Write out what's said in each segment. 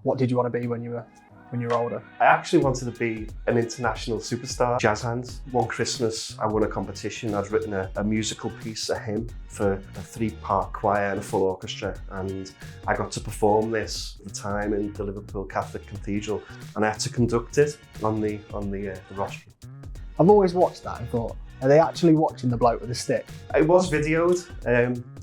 What did you want to be when you were older? I actually wanted to be an international superstar, jazz hand. One Christmas, I won a competition. I'd written a musical piece, a hymn, for a 3-part choir and a full orchestra, and I got to perform this at the time in the Liverpool Catholic Cathedral, and I had to conduct it on the rostrum. I've always watched that and thought, are they actually watching the bloke with the stick? It was videoed.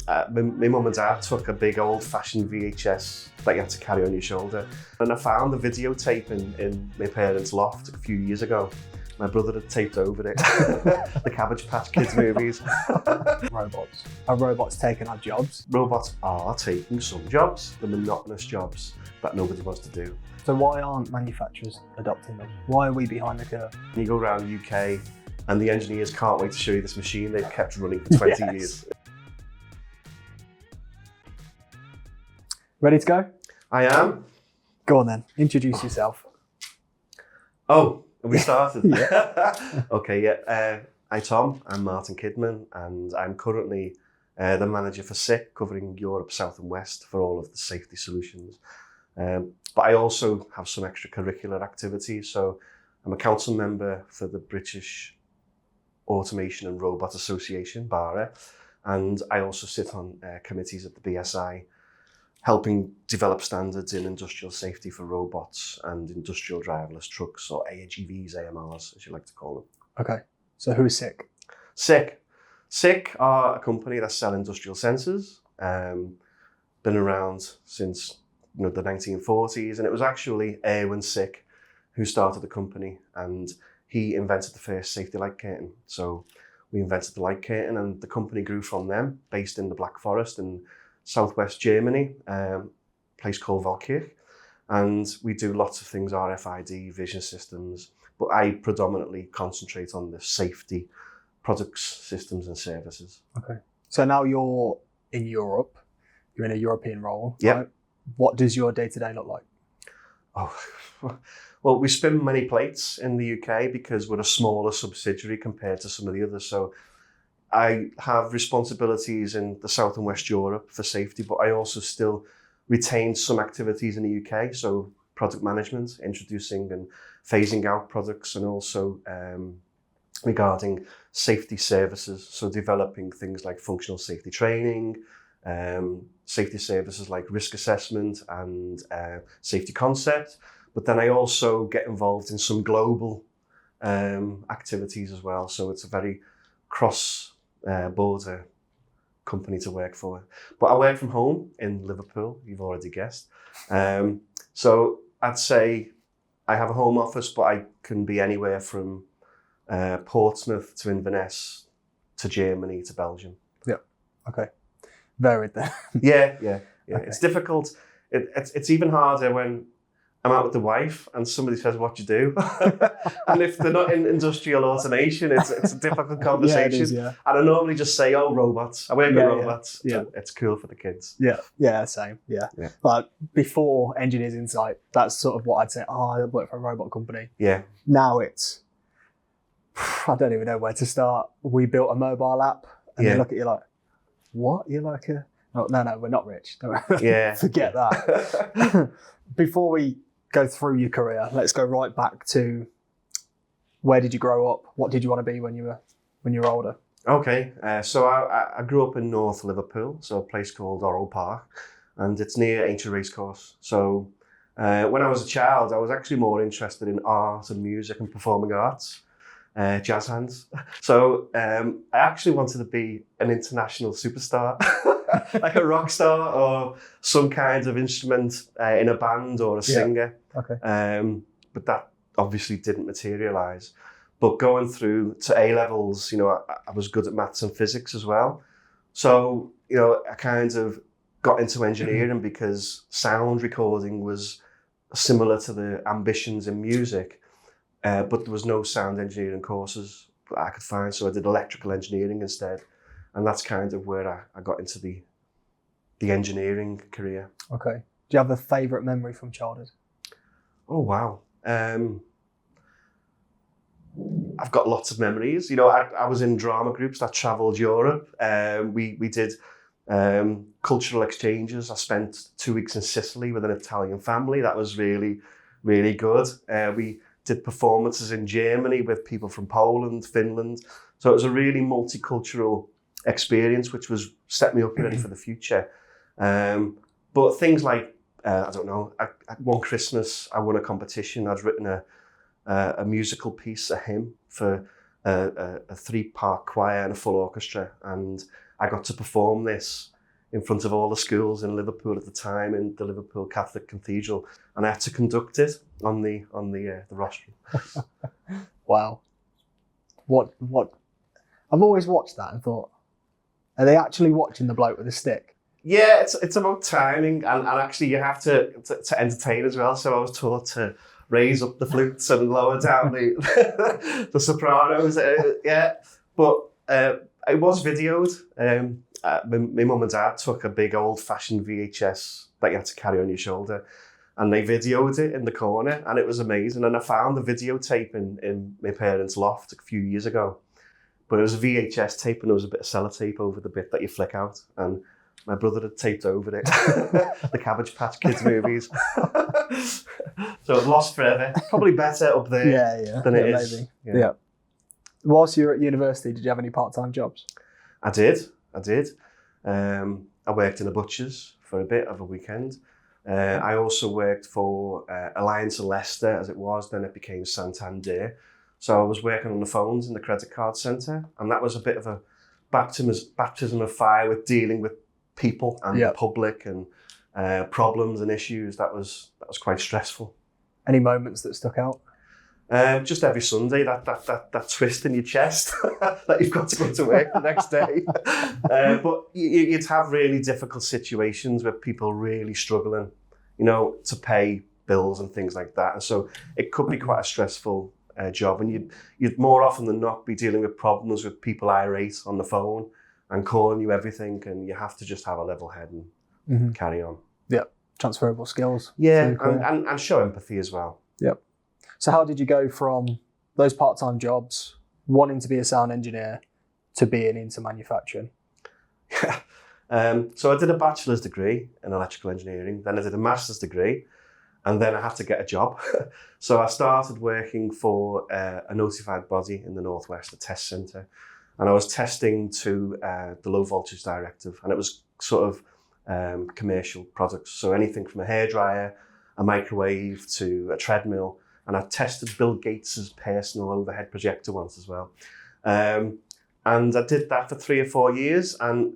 My mum and dad took a big old-fashioned VHS that you had to carry on your shoulder. And I found the videotape in my parents' loft a few years ago. My brother had taped over it. The Cabbage Patch Kids movies. Robots. Are robots taking our jobs? Robots are taking some jobs, the monotonous jobs that nobody wants to do. So why aren't manufacturers adopting them? Why are we behind the curve? You go around the UK and the engineers can't wait to show you this machine they've kept running for 20 years. Ready to go? I am. Go on then, introduce yourself. Oh, we started? Yeah. Okay, yeah. Hi Tom, I'm Martin Kidman, and I'm currently the manager for SICK, covering Europe, South and West for all of the safety solutions. But I also have some extracurricular activities, so I'm a council member for the British Automation and Robot Association, BARA, and I also sit on committees at the BSI, helping develop standards in industrial safety for robots and industrial driverless trucks, or AGVs, AMRs, as you like to call them. Okay, so who is SICK? SICK are a company that sell industrial sensors. Been around since the 1940s, and it was actually Erwin SICK who started the company, and he invented the first safety light curtain. So we invented the light curtain, and the company grew from them, based in the Black Forest in southwest Germany, a place called Valkirch. And we do lots of things, RFID, vision systems, but I predominantly concentrate on the safety products, systems and services. Okay. So now you're in Europe, you're in a European role. Yeah. Right? What does your day-to-day look like? Oh, well, we spin many plates in the UK because we're a smaller subsidiary compared to some of the others. So I have responsibilities in the South and West Europe for safety, but I also still retain some activities in the UK. So product management, introducing and phasing out products, and also regarding safety services. So developing things like functional safety training, safety services like risk assessment and safety concept. But then I also get involved in some global activities as well. So it's a very cross-border company to work for. But I work from home in Liverpool, you've already guessed. So I'd say I have a home office, but I can be anywhere from Portsmouth to Inverness to Germany to Belgium. Yeah, okay. Varied then. Yeah. Okay. It's difficult. It's even harder when I'm out with the wife and somebody says, what do you do? And if they're not in industrial automation, it's a difficult conversation. Yeah, it is, yeah. And I normally just say, oh, robots. I work with robots. Yeah. It's cool for the kids. Yeah, same. Yeah. But before Engineers Insight, that's sort of what I'd say. Oh, I work for a robot company. Yeah. Now it's, I don't even know where to start. We built a mobile app, and they look at you like, what? You're like a... No, we're not rich. Yeah. Forget that. Before we go through your career, let's go right back to where did you grow up? What did you want to be when you were older? Okay, so I grew up in North Liverpool, so a place called Orrell Park, and it's near Ancient Racecourse. So when I was a child, I was actually more interested in art and music and performing arts. Jazz hands. So I actually wanted to be an international superstar, like a rock star or some kind of instrument in a band or a singer. Okay. But that obviously didn't materialise. But going through to A-levels, I was good at maths and physics as well. So, I kind of got into engineering because sound recording was similar to the ambitions in music. But there was no sound engineering courses that I could find, so I did electrical engineering instead. And that's kind of where I got into the engineering career. Okay. Do you have a favourite memory from childhood? Oh, wow. I've got lots of memories. I was in drama groups that travelled Europe. We did Cultural exchanges. I spent 2 weeks in Sicily with an Italian family. That was really, really good. We did performances in Germany with people from Poland, Finland. So it was a really multicultural experience, which was set me up ready for the future. But things like, I don't know, one Christmas I won a competition. I'd written a musical piece, a hymn for a 3-part choir and a full orchestra, and I got to perform this in front of all the schools in Liverpool at the time, in the Liverpool Catholic Cathedral, and I had to conduct it on the rostrum. Wow. What? I've always watched that and thought, are they actually watching the bloke with a stick? Yeah, it's about timing, and actually you have to entertain as well. So I was taught to raise up the flutes and lower down the sopranos. But it was videoed. My mum and dad took a big old-fashioned VHS that you had to carry on your shoulder, and they videoed it in the corner, and it was amazing. And I found the videotape in my parents' loft a few years ago, but it was a VHS tape, and there was a bit of sellotape over the bit that you flick out, and my brother had taped over it the Cabbage Patch Kids movies. So it was lost forever. Probably better up there than it is. Maybe. Yeah. Whilst you were at university, did you have any part-time jobs? I did. I worked in a butcher's for a bit of a weekend. I also worked for Alliance of Leicester, as it was, then it became Santander. So I was working on the phones in the credit card centre, and that was a bit of a baptism of fire with dealing with people and the public and problems and issues. That was quite stressful. Any moments that stuck out? Just every Sunday, that twist in your chest that you've got to go to work the next day. But you'd have really difficult situations with people really struggling, to pay bills and things like that. And so it could be quite a stressful job. And you'd more often than not be dealing with problems with people irate on the phone and calling you everything. And you have to just have a level head and carry on. Yeah, transferable skills. Yeah, and show empathy as well. Yep. So how did you go from those part-time jobs, wanting to be a sound engineer, to being into manufacturing? So I did a bachelor's degree in electrical engineering, then I did a master's degree, and then I had to get a job. So I started working for a notified body in the Northwest, a test centre, and I was testing to the low voltage directive, and it was sort of commercial products. So anything from a hairdryer, a microwave to a treadmill. And I tested Bill Gates's personal overhead projector once as well. And I did that for 3 or 4 years, and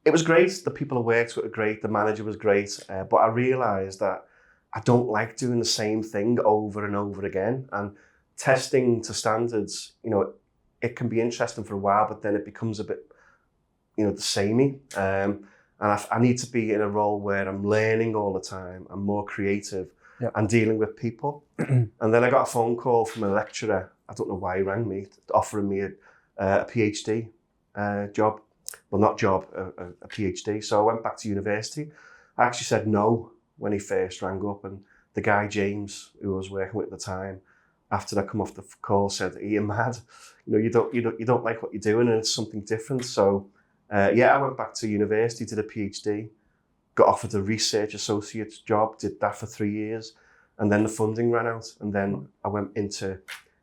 it was great. The people I worked with were great. The manager was great. But I realised that I don't like doing the same thing over and over again. And testing to standards, it can be interesting for a while, but then it becomes a bit, the samey. And I need to be in a role where I'm learning all the time. I'm more creative. Yep. And dealing with people. And then I got a phone call from a lecturer. I don't know why he rang me, offering me a Ph.D. Job. Well, not job, a Ph.D. So I went back to university. I actually said no when he first rang up, and the guy, James, who I was working with at the time, after I come off the call, said, "Are you mad? You don't like what you're doing, and it's something different." So I went back to university, did a Ph.D. Got offered a research associate job, did that for 3 years, and then the funding ran out, and then I went into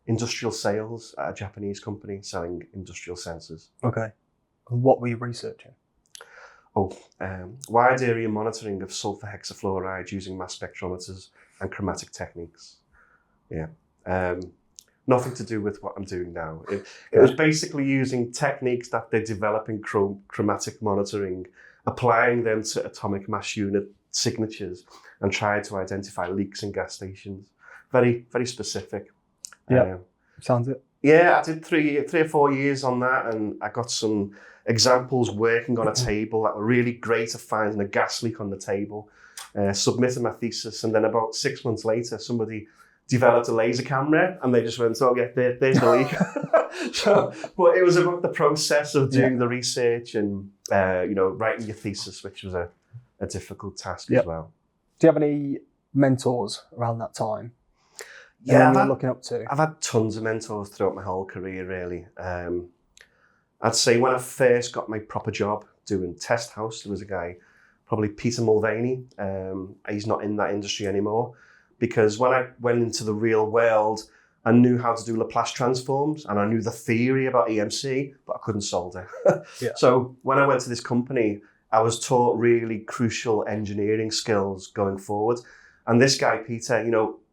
industrial sales at a Japanese company selling industrial sensors. Okay. And what were you researching? Wide area monitoring of sulphurhexaflouride using mass spectrometers and chromatic techniques. Yeah. Nothing to do with what I'm doing now. It was basically using techniques that they develop in chromatic monitoring, applying them to atomic mass unit signatures, and trying to identify leaks in gas stations. Very, very specific. Yeah, sounds it. Yeah, I did 3 or 4 years on that, and I got some examples working on a table that were really great at finding a gas leak on the table. Submitted my thesis, and then about 6 months later, somebody developed a laser camera, and they just went, "Oh yeah, there's the leak." But it was about the process of doing the research and writing your thesis, which was a difficult task as well. Do you have any mentors around that time? Yeah, you're looking up to? I've had tons of mentors throughout my whole career, really. I'd say when I first got my proper job, doing test house. There was a guy, probably Peter Mulvaney. He's not in that industry anymore, because when I went into the real world, I knew how to do Laplace transforms and I knew the theory about EMC, but I couldn't solve it. Yeah. So when I went to this company, I was taught really crucial engineering skills going forward. And this guy, Peter,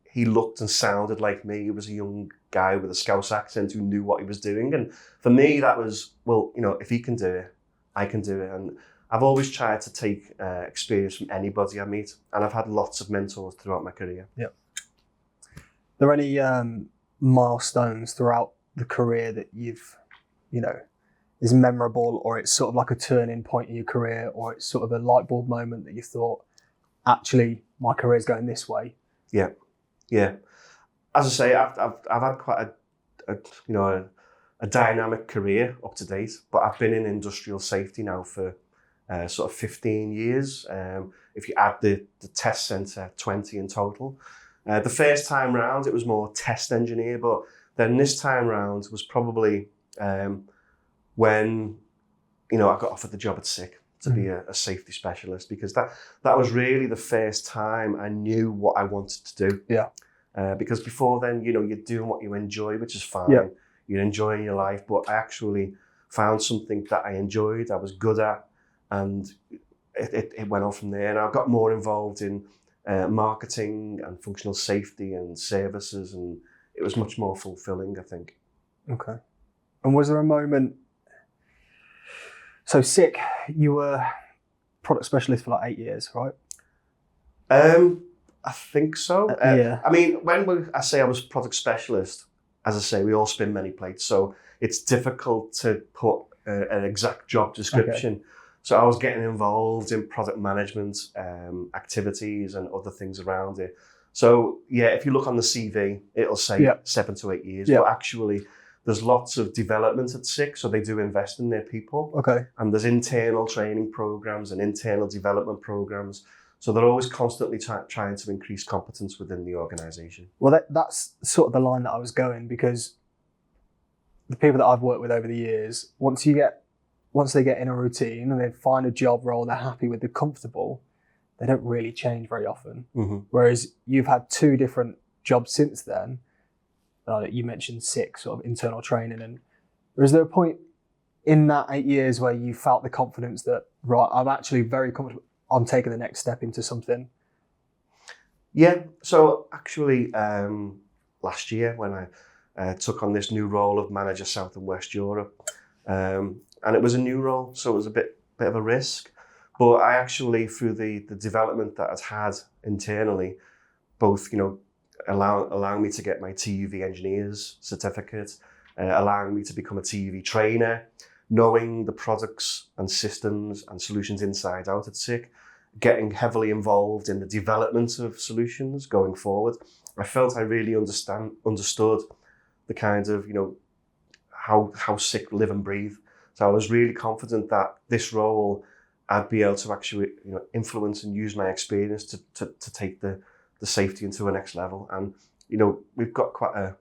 he looked and sounded like me. He was a young guy with a Scouse accent who knew what he was doing. And for me, that was, if he can do it, I can do it. And I've always tried to take experience from anybody I meet. And I've had lots of mentors throughout my career. Yeah. Are there any milestones throughout the career that you've, is memorable, or it's sort of like a turning point in your career, or it's sort of a light bulb moment that you thought, actually, my career's going this way? Yeah. As I say, I've had quite a dynamic career up to date, but I've been in industrial safety now for sort of 15 years. If you add the test centre, 20 in total. The first time round, it was more test engineer, but then this time round was probably when, I got offered the job at SICK to be a safety specialist, because that was really the first time I knew what I wanted to do. Yeah. Because before then, you're doing what you enjoy, which is fine. Yeah. You're enjoying your life, but I actually found something that I enjoyed, I was good at, and it went on from there. And I got more involved in marketing and functional safety and services, and it was much more fulfilling, I think. Okay. And was there a moment, so SICK, you were product specialist for like 8 years, right? I think so. Yeah. I mean, I say I was product specialist, as I say, we all spin many plates, so it's difficult to put an exact job description. Okay. So I was getting involved in product management activities and other things around it. So yeah, if you look on the CV, it'll say 7 to 8 years, but actually there's lots of development at SICK, so they do invest in their people. Okay. And there's internal training programs and internal development programs. So they're always constantly trying to increase competence within the organisation. Well, that's sort of the line that I was going, because the people that I've worked with over the years, once they get in a routine and they find a job role they're happy with, they're comfortable, they don't really change very often. Mm-hmm. Whereas you've had 2 different jobs since then. You mentioned 6, sort of internal training. And is there a point in that 8 years where you felt the confidence that, right, I'm actually very comfortable, I'm taking the next step into something? Yeah, so actually last year when I took on this new role of Manager South and West Europe, and it was a new role, so it was a bit of a risk, but I actually, through the development that I've had internally, both, allowing me to get my TUV engineers certificate, allowing me to become a TUV trainer, knowing the products and systems and solutions inside out at SICK, getting heavily involved in the development of solutions going forward. I felt I really understood the kind of, how SICK live and breathe. So I was really confident that this role, I'd be able to actually, influence and use my experience to take the safety into a next level. And, we've got quite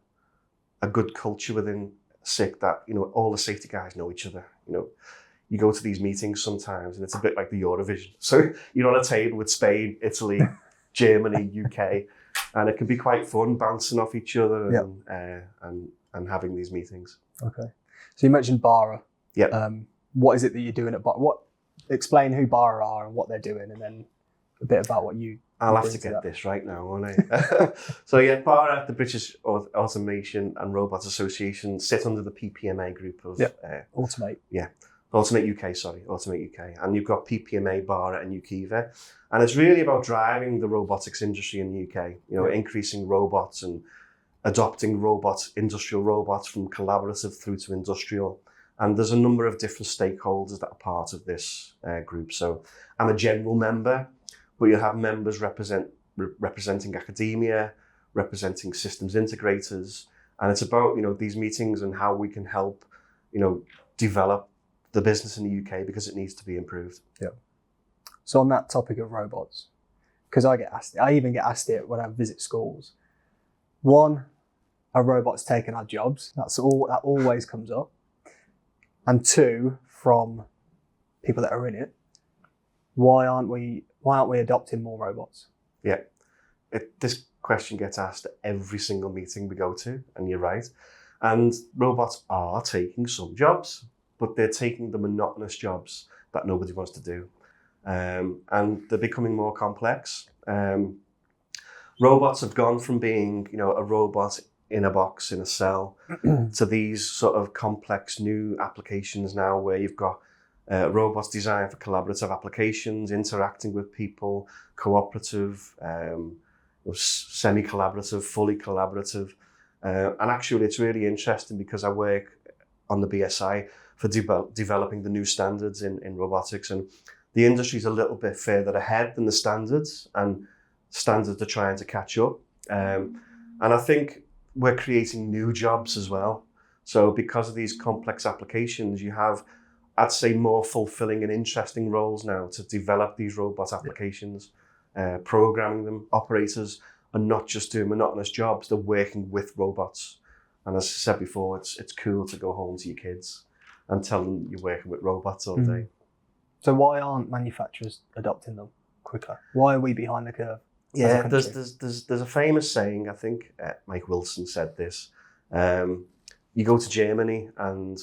a good culture within SICK that, all the safety guys know each other. You go to these meetings sometimes and it's a bit like the Eurovision. So you're on a table with Spain, Italy, Germany, UK, and it can be quite fun bouncing off each other and having these meetings. Okay. So you mentioned BARA. Yeah. What is it that you're doing at BARA? Explain who BARA are and what they're doing, and then a bit about what you... I'll have to get this right now, won't I? So yeah, BARA, the British Automation and Robots Association, sit under the PPMA group of... Automate. Yeah. Automate UK. And you've got PPMA, BARA and UKIVA. And it's really about driving the robotics industry in the UK, increasing robots and adopting industrial robots from collaborative through to industrial. And there's a number of different stakeholders that are part of this group. So I'm a general member, but you'll have members representing academia, representing systems integrators. And it's about, these meetings and how we can help, develop the business in the UK, because it needs to be improved. Yeah. So on that topic of robots, because I even get asked it when I visit schools. 1, are robots taking our jobs? That always comes up. And 2, from people that are in it, why aren't we adopting more robots? Yeah, this question gets asked at every single meeting we go to, and you're right. And robots are taking some jobs, but they're taking the monotonous jobs that nobody wants to do. And they're becoming more complex. Robots have gone from being, a robot in a box, in a cell, to these sort of complex new applications now where you've got robots designed for collaborative applications, interacting with people, cooperative, semi-collaborative, fully collaborative. And actually, it's really interesting because I work on the BSI for developing the new standards in robotics, and the industry's a little bit further ahead than the standards, and standards are trying to catch up. And I think we're creating new jobs as well. So because of these complex applications, you have, I'd say, more fulfilling and interesting roles now to develop these robot applications, programming them. Operators are not just doing monotonous jobs, they're working with robots. And as I said before, it's cool to go home to your kids and tell them you're working with robots all day. So why aren't manufacturers adopting them quicker? Why are we behind the curve? Yeah, there's a famous saying, I think Mike Wilson said this. You go to Germany and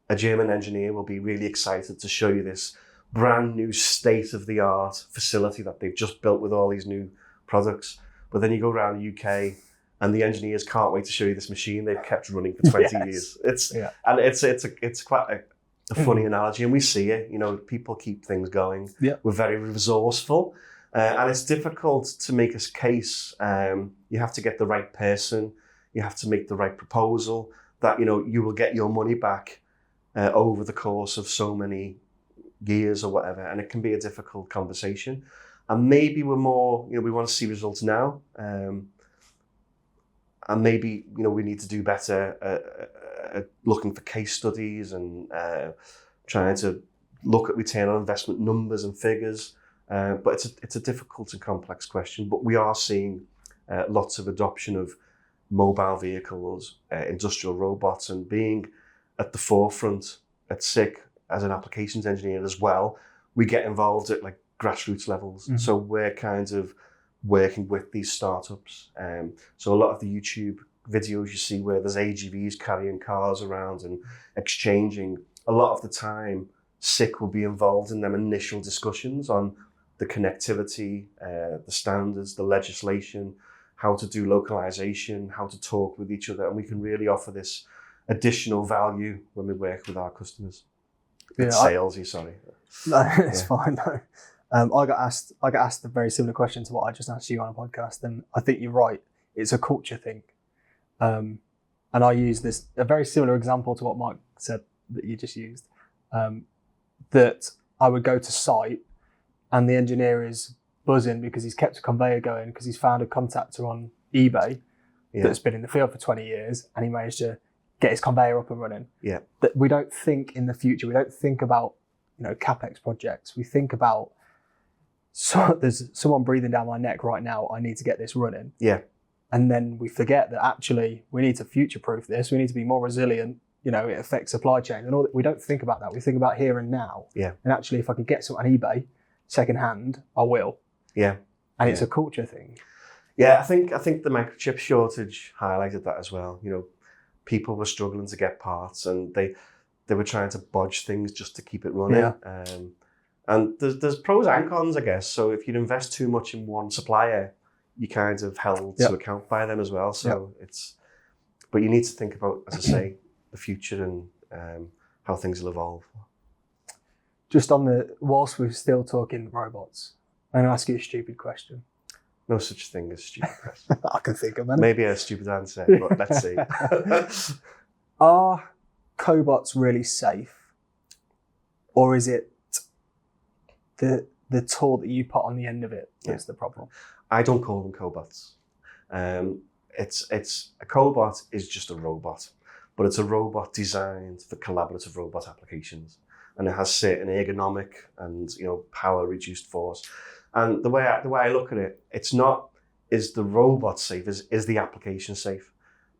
a German engineer will be really excited to show you this brand new state-of-the-art facility that they've just built with all these new products. But then you go around the UK and the engineers can't wait to show you this machine they've kept running for 20 years. And it's quite a funny analogy, and we see it. People keep things going. Yeah. We're very resourceful, and it's difficult to make a case. You have to get the right person. You have to make the right proposal that you will get your money back over the course of so many years or whatever, and it can be a difficult conversation. And maybe we're more, we want to see results now, and maybe we need to do better looking for case studies and trying to look at return on investment numbers and figures. But it's a difficult and complex question. But we are seeing lots of adoption of mobile vehicles, industrial robots, and being at the forefront at SICK as an applications engineer as well. We get involved at grassroots levels. Mm-hmm. So we're kind of working with these startups. So a lot of the YouTube videos you see where there's AGVs carrying cars around and exchanging, a lot of the time SICK will be involved in them initial discussions on the connectivity, the standards, the legislation, how to do localization, how to talk with each other. And we can really offer this additional value when we work with our customers. Salesy, sorry. No, it's fine. No. I got asked a very similar question to what I just asked you on a podcast, and I think you're right. It's a culture thing, and I use a very similar example to what Mike said that you just used. That I would go to site, and the engineer is buzzing because he's kept a conveyor going because he's found a contactor on eBay that's been in the field for 20 years, and he managed to get his conveyor up and running. Yeah, that we don't think in the future. We don't think about capex projects. We think about, so there's someone breathing down my neck right now. I need to get this running. Yeah. And then we forget that actually we need to future-proof this. We need to be more resilient. It affects supply chain and all that. We don't think about that. We think about here and now. Yeah. And actually, if I could get something on eBay secondhand, I will. Yeah. And it's a culture thing. Yeah, I think the microchip shortage highlighted that as well. People were struggling to get parts, and they were trying to bodge things just to keep it running. Yeah. And there's pros and cons, I guess. So if you invest too much in one supplier, you kind of held to account by them as well. So but you need to think about, as I say, the future and how things will evolve. Just whilst we're still talking robots, I'm going to ask you a stupid question. No such thing as stupid question. I can think of it. Maybe a stupid answer, but let's see. Are cobots really safe? Or is it the tool that you put on the end of it that's the problem? I don't call them cobots. It's a cobot is just a robot, but it's a robot designed for collaborative robot applications, and it has certain ergonomic and power reduced force. And the way I look at it, it's not is the robot safe, is the application safe?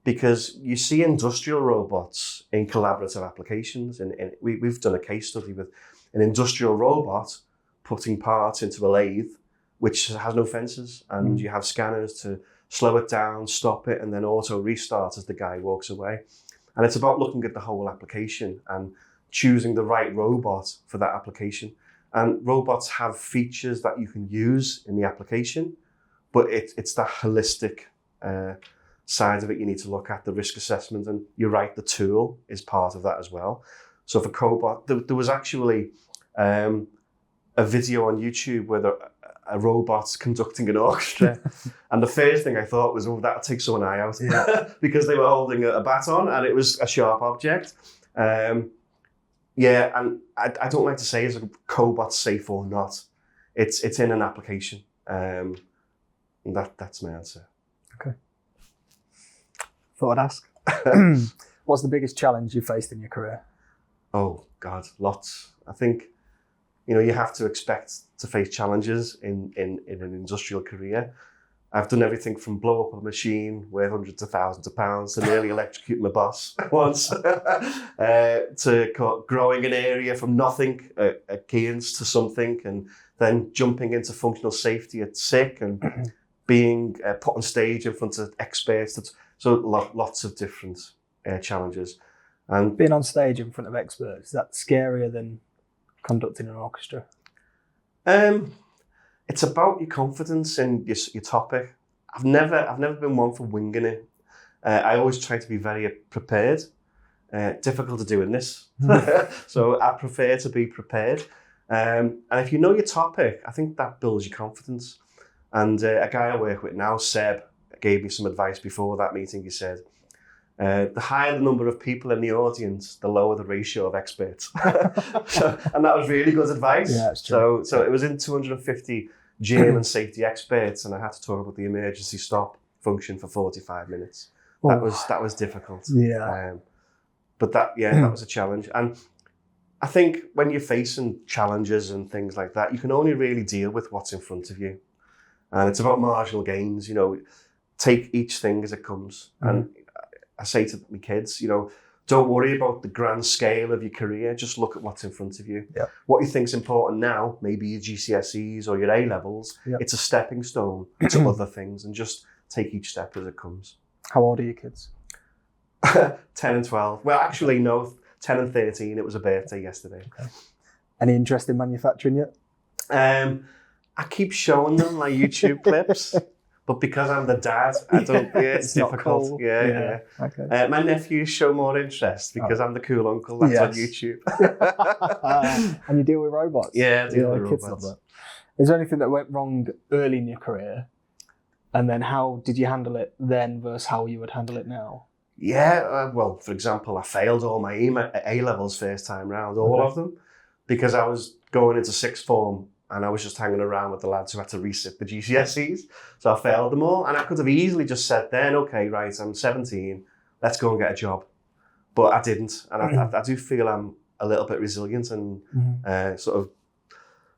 Because you see industrial robots in collaborative applications, and we've done a case study with an industrial robot putting parts into a lathe, which has no fences, and you have scanners to slow it down, stop it, and then auto restart as the guy walks away. And it's about looking at the whole application and choosing the right robot for that application. And robots have features that you can use in the application, but it's that holistic side of it you need to look at, the risk assessment. And you're right, the tool is part of that as well. So for cobot, there was actually a video on YouTube where a robot's conducting an orchestra. And the first thing I thought was, oh, that'll take someone's eye out. Yeah. Because they were holding a baton and it was a sharp object. Yeah, and I don't like to say is a cobot safe or not. It's in an application. And that's my answer. Okay. Thought I'd ask. What's the biggest challenge you faced in your career? Oh God, lots. I think, you have to expect to face challenges in an industrial career. I've done everything from blow up a machine worth hundreds of thousands of pounds to nearly electrocute my boss once, to growing an area from nothing at Keynes to something, and then jumping into functional safety at SICK and being put on stage in front of experts. So lots of different challenges. And being on stage in front of experts, is that scarier than conducting an orchestra? It's about your confidence in your topic. I've never been one for winging it. I always try to be very prepared. Difficult to do in this. So I prefer to be prepared. And if you know your topic, I think that builds your confidence. And a guy I work with now, Seb, gave me some advice before that meeting. He said, the higher the number of people in the audience, the lower the ratio of experts. And that was really good advice. Yeah, that's true. So it was in 250 German safety experts, and I had to talk about the emergency stop function for 45 minutes. That was difficult. Yeah. But that was a challenge. And I think when you're facing challenges and things like that, you can only really deal with what's in front of you. And it's about marginal gains, take each thing as it comes. And I say to my kids, don't worry about the grand scale of your career. Just look at what's in front of you. Yeah. What you think's important now, maybe your GCSEs or your A-levels, it's a stepping stone to other things, and just take each step as it comes. How old are your kids? 10 and 12. Well, actually, no, 10 and 13. It was a birthday yesterday. Okay. Any interest in manufacturing yet? I keep showing them like YouTube clips. But because I'm the dad, I don't. Yeah, it's difficult. Cool. Yeah. Okay. My nephews show more interest because I'm the cool uncle. That's on YouTube. And you deal with robots. Yeah, I deal with kids robots. love that. Is there anything that went wrong early in your career, and then how did you handle it then versus how you would handle it now? Yeah. Well, for example, I failed all my A levels first time round, all of them, because I was going into sixth form. And I was just hanging around with the lads who had to resit the GCSEs. So I failed them all. And I could have easily just said then, okay, right, I'm 17, let's go and get a job. But I didn't. And I do feel I'm a little bit resilient and sort of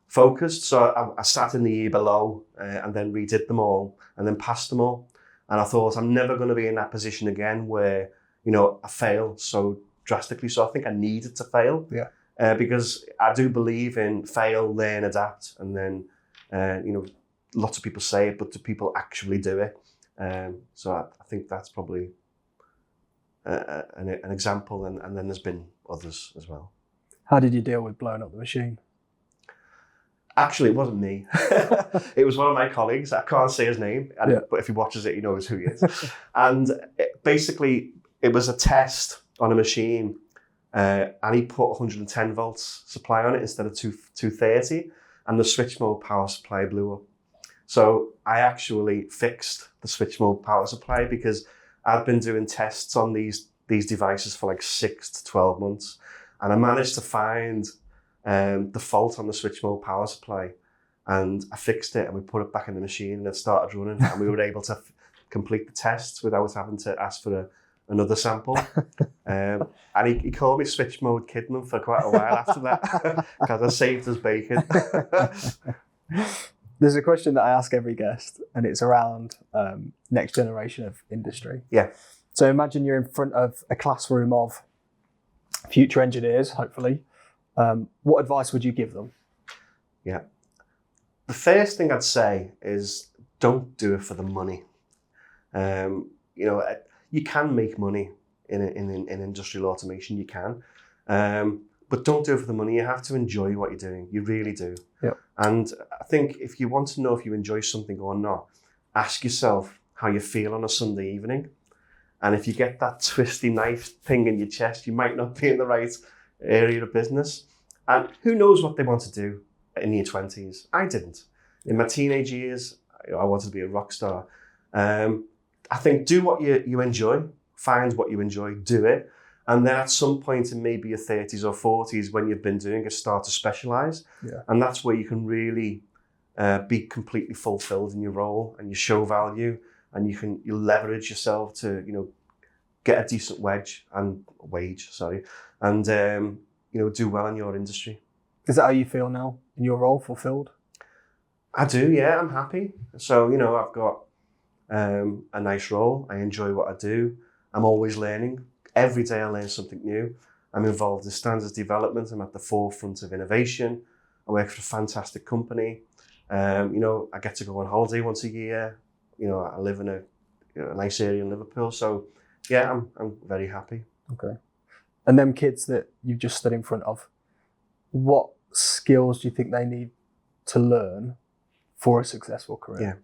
focused. So I sat in the year below and then redid them all and then passed them all. And I thought, I'm never going to be in that position again where, I fail so drastically. So I think I needed to fail. Yeah. Because I do believe in fail, learn, adapt, and then, lots of people say it, but do people actually do it? So I think that's probably an example, and then there's been others as well. How did you deal with blowing up the machine? Actually, it wasn't me. It was one of my colleagues. I can't say his name, but if he watches it, he knows who he is. And basically, it was a test on a machine. And he put 110 volts supply on it instead of 230, and the switch mode power supply blew up. So I actually fixed the switch mode power supply because I'd been doing tests on these devices for like 6 to 12 months, and I managed to find the fault on the switch mode power supply, and I fixed it, and we put it back in the machine, and it started running, and we were able to complete the tests without having to ask for another sample. And he called me Switch Mode Kidman for quite a while after that because I saved his bacon. There's a question that I ask every guest, and it's around next generation of industry. Yeah. So imagine you're in front of a classroom of future engineers, hopefully, What advice would you give them? Yeah. The first thing I'd say is don't do it for the money. You can make money in industrial automation, you can. But don't do it for the money. You have to enjoy what you're doing. You really do. Yep. And I think if you want to know if you enjoy something or not, ask yourself how you feel on a Sunday evening. And if you get that twisty knife thing in your chest, you might not be in the right area of business. And who knows what they want to do in your 20s? I didn't. In my teenage years, I wanted to be a rock star. I think do what you enjoy, find what you enjoy, do it. And then at some point in maybe your 30s or 40s, when you've been doing it, start to specialize. Yeah. And that's where you can really be completely fulfilled in your role, and you show value, and you leverage yourself to, get a decent wage, and do well in your industry. Is that how you feel now in your role, fulfilled? I do, yeah, I'm happy. So, I've got a nice role. I enjoy what I do. I'm always learning. Every day I learn something new. I'm involved in standards development. I'm at the forefront of innovation. I work for a fantastic company. I get to go on holiday once a year. I live in a nice area in Liverpool. So, yeah, I'm very happy. Okay. And them kids that you've just stood in front of, what skills do you think they need to learn for a successful career? Yeah.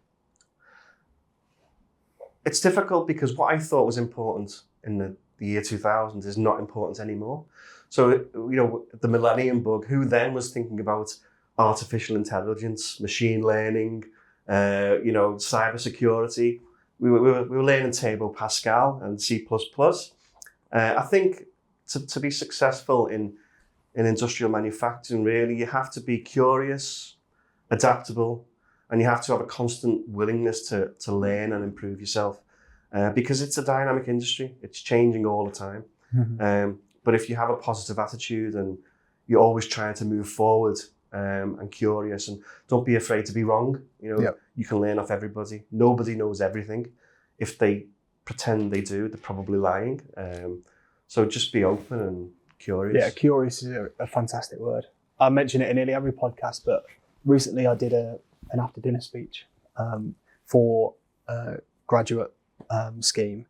It's difficult because what I thought was important in the year 2000 is not important anymore. So, the millennium bug, who then was thinking about artificial intelligence, machine learning, cybersecurity? We were learning Turbo Pascal and C++. I think to be successful in industrial manufacturing, really, you have to be curious, adaptable, and you have to have a constant willingness to learn and improve yourself, because it's a dynamic industry. It's changing all the time. Mm-hmm. But if you have a positive attitude and you're always trying to move forward and curious, and don't be afraid to be wrong. Yep. You can learn off everybody. Nobody knows everything. If they pretend they do, they're probably lying. So just be open and curious. Yeah, curious is a fantastic word. I mention it in nearly every podcast, but recently I did an after dinner speech for a graduate scheme.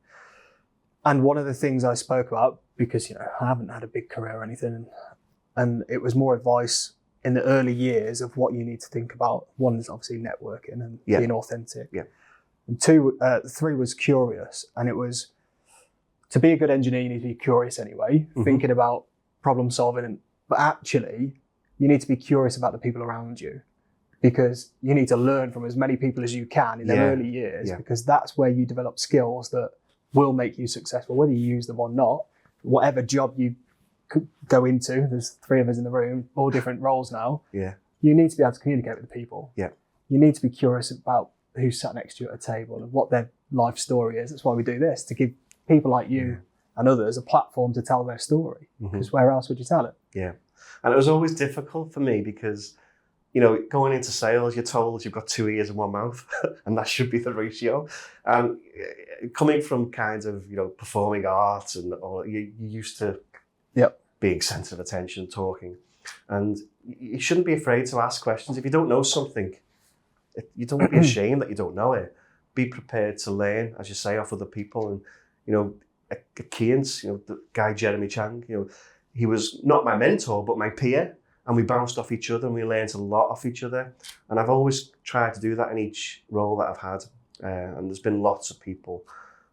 And one of the things I spoke about, because I haven't had a big career or anything, and it was more advice in the early years of what you need to think about. One is obviously networking and being authentic. Yeah. And three was curious. And it was, to be a good engineer, you need to be curious anyway, thinking about problem solving. But actually, you need to be curious about the people around you, because you need to learn from as many people as you can in the early years, because that's where you develop skills that will make you successful, whether you use them or not. Whatever job you could go into, there's three of us in the room, all different roles now. Yeah. You need to be able to communicate with the people. Yeah. You need to be curious about who's sat next to you at a table and what their life story is. That's why we do this, to give people like you and others a platform to tell their story. Because where else would you tell it? Yeah. And it was always difficult for me because, going into sales, you're told you've got 2 ears and 1 mouth, and that should be the ratio. And coming from kind of, performing arts and all, you're used to being centre of attention, talking. And you shouldn't be afraid to ask questions. If you don't know something, you don't be ashamed that you don't know it. Be prepared to learn, as you say, off other people. And, at Keynes, the guy Jeremy Chang, he was not my mentor, but my peer. And we bounced off each other and we learned a lot off each other. And I've always tried to do that in each role that I've had. And there's been lots of people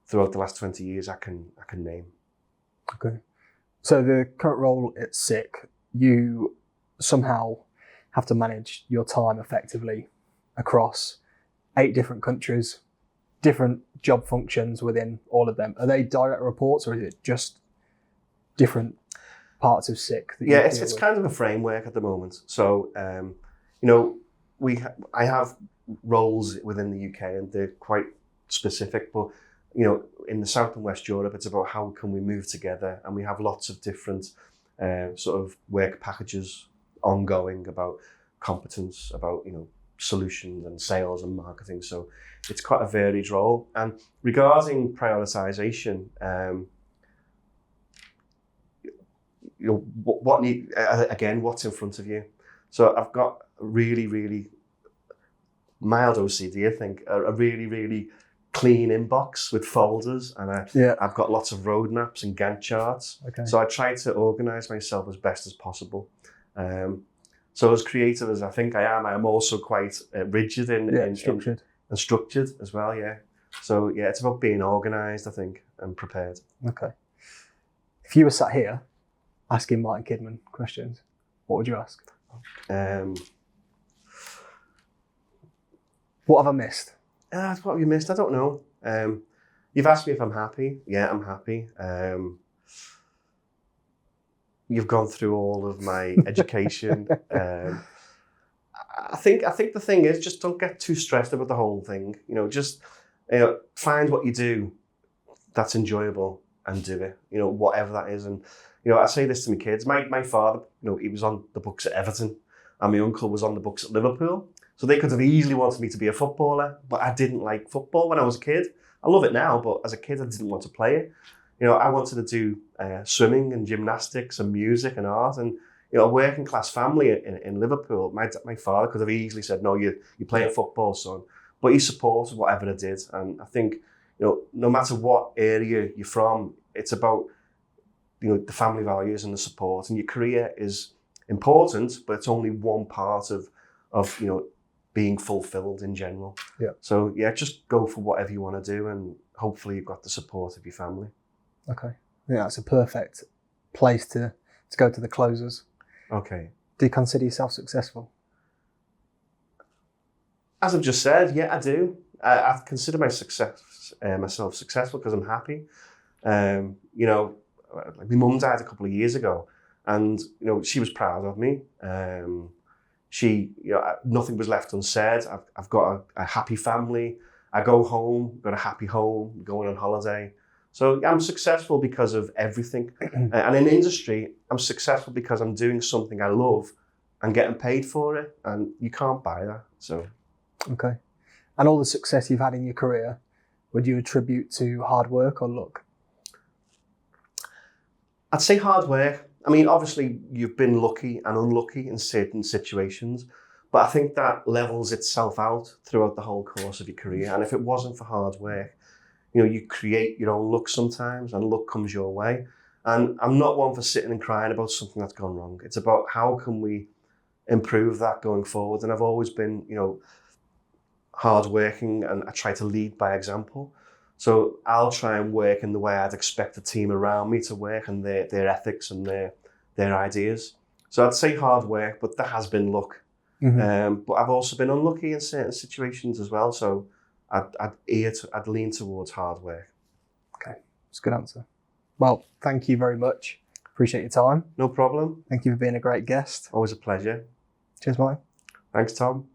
throughout the last 20 years I can name. Okay. So the current role at SICK, you somehow have to manage your time effectively across 8 different countries, different job functions within all of them. Are they direct reports, or is it just different parts of SICK? It's kind of a framework at the moment. So, I have roles within the UK and they're quite specific, but in the South and West Europe, it's about how can we move together, and we have lots of different sort of work packages ongoing about competence, about solutions and sales and marketing. So it's quite a varied role. And regarding prioritization, what's in front of you. So I've got really, really mild OCD, I think, a really, really clean inbox with folders, and I've got lots of roadmaps and Gantt charts. Okay. So I try to organize myself as best as possible. So as creative as I think I am also quite rigid and structured as well, yeah. So yeah, it's about being organized, I think, and prepared. Okay. If you were sat here asking Martin Kidman questions, what would you ask? What have I missed? What have you missed? I don't know. You've asked me if I'm happy. Yeah, I'm happy. You've gone through all of my education. I think the thing is, just don't get too stressed about the whole thing. Just find what you do that's enjoyable and do it. Whatever that is. And I say this to my kids. My father, he was on the books at Everton, and my uncle was on the books at Liverpool. So they could have easily wanted me to be a footballer, but I didn't like football when I was a kid. I love it now, but as a kid, I didn't want to play it. I wanted to do swimming and gymnastics and music and art. And, a working class family in Liverpool, my father could have easily said, no, you're playing football, son. But he supported whatever I did. And I think, no matter what area you're from, it's about, the family values and the support. And your career is important, but it's only one part of being fulfilled in general. Yeah. So yeah, just go for whatever you want to do, and hopefully you've got the support of your family. Okay. Yeah, that's a perfect place to go to the closers. Okay. Do you consider yourself successful? As I've just said, yeah, I do. I consider myself successful because I'm happy. My mum died a couple of years ago, and she was proud of me. Nothing was left unsaid. I've got a happy family. I go home, got a happy home, going on holiday. So I'm successful because of everything. And in industry, I'm successful because I'm doing something I love and getting paid for it. And you can't buy that. So. Okay. And all the success you've had in your career, would you attribute to hard work or luck? I'd say hard work. I mean, obviously, you've been lucky and unlucky in certain situations, but I think that levels itself out throughout the whole course of your career. And if it wasn't for hard work, you create your own luck sometimes, and luck comes your way. And I'm not one for sitting and crying about something that's gone wrong. It's about how can we improve that going forward. And I've always been, hardworking, and I try to lead by example. So I'll try and work in the way I'd expect the team around me to work, and their ethics and their ideas. So I'd say hard work, but there has been luck. Mm-hmm. But I've also been unlucky in certain situations as well. So I'd lean towards hard work. Okay, that's a good answer. Well, thank you very much. Appreciate your time. No problem. Thank you for being a great guest. Always a pleasure. Cheers, Mike. Thanks, Tom.